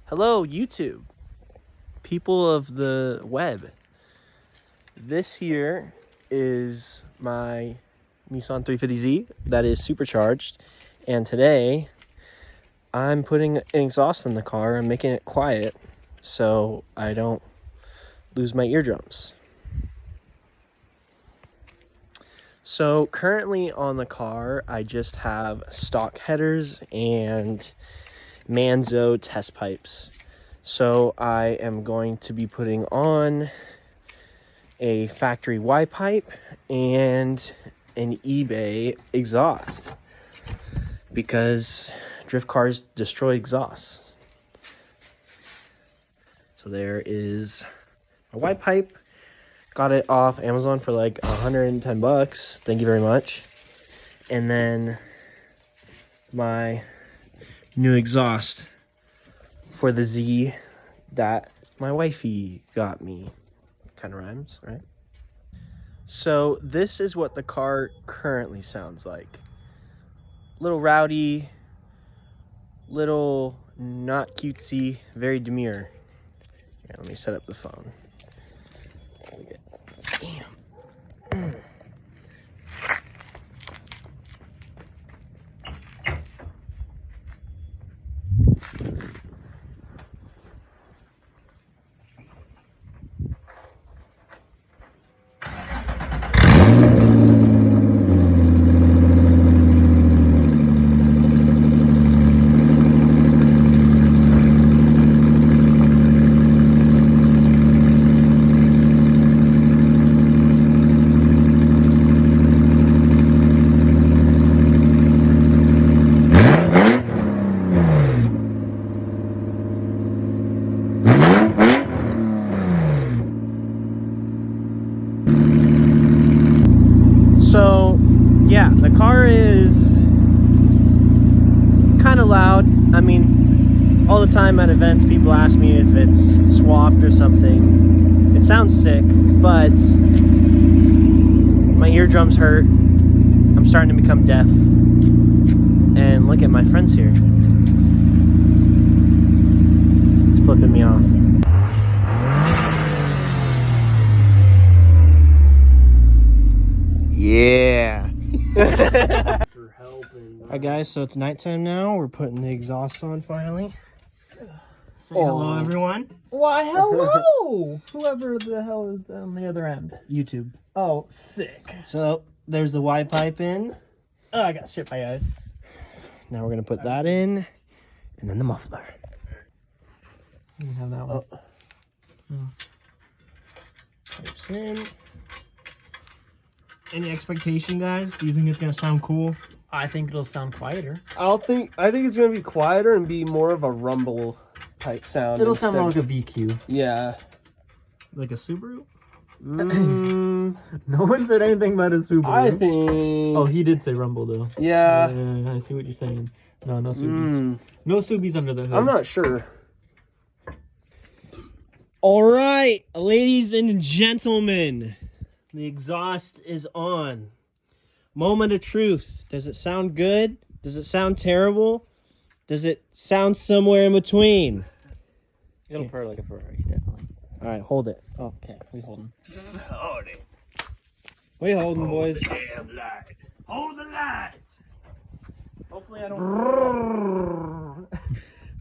Hello, YouTube, people of the web. This here is my Nissan 350Z that is supercharged, and today I'm putting an exhaust in the car. I'm making it quiet so I don't lose my eardrums. So currently on the car, I just have stock headers and Manzo test pipes. So I am going to be putting on a factory Y pipe and an eBay exhaust because drift cars destroy exhausts. So there is a Y pipe. Got it off Amazon for like 110 bucks. Thank you very much. And then my new exhaust for the Z that my wifey got me. Kind of rhymes, right? So this is what the car currently sounds like. Little rowdy, little not cutesy, very demure. Here, let me set up the phone. Damn. So, yeah, the car is kind of loud. I mean, all the time at events, people ask me if it's swapped or something. It sounds sick, but my eardrums hurt. I'm starting to become deaf. And look at my friends here. It's flipping me off. Yeah. Alright guys, so it's nighttime now. We're putting the exhaust on finally. Say hello, everyone. Why, hello! Whoever the hell is on the other end. YouTube. Oh, sick. So there's the Y pipe in. Oh, I got shit my eyes. Now we're gonna put that in, and then the muffler. You can have that one. Pipes in. Any expectation, guys? Do you think it's gonna sound cool? I think it'll sound quieter. I think it's gonna be quieter and be more of a rumble type sound. It'll sound more like a VQ. Yeah. Like a Subaru? No one said anything about a Subaru. I think. Oh, he did say rumble though. Yeah. I see what you're saying. No Subies. No Subies under the hood. I'm not sure. All right, ladies and gentlemen, the exhaust is on. Moment of truth. Does it sound good? Does it sound terrible? Does it sound somewhere in between? It'll purr like a Ferrari, definitely. All right, hold it. Okay, we holding. Hold it. We holding, boys. Damn light. Hold the light. Hopefully I don't.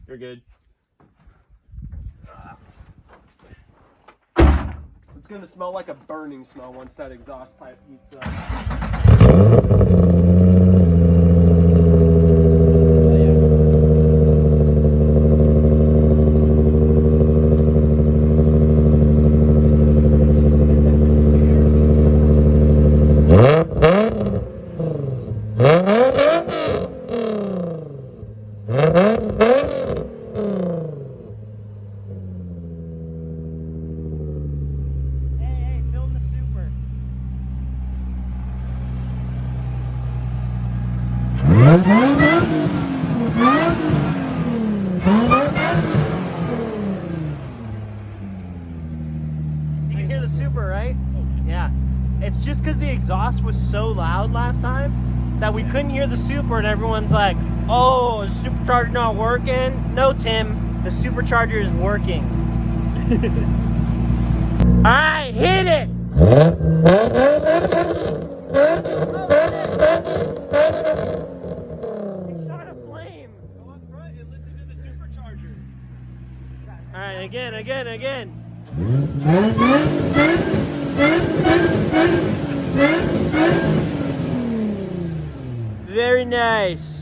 You're good. It's gonna smell like a burning smell once that exhaust pipe heats up. Hey, film the Super. You can hear the Super, right? Yeah. It's just because the exhaust was so loud last time that we couldn't hear the Super, and everyone's like, oh, is Supercharged not working? No, Tim. The supercharger is working. Alright, hit it! It shot a flame. Go up front and listen to the supercharger. Alright, again. Very nice.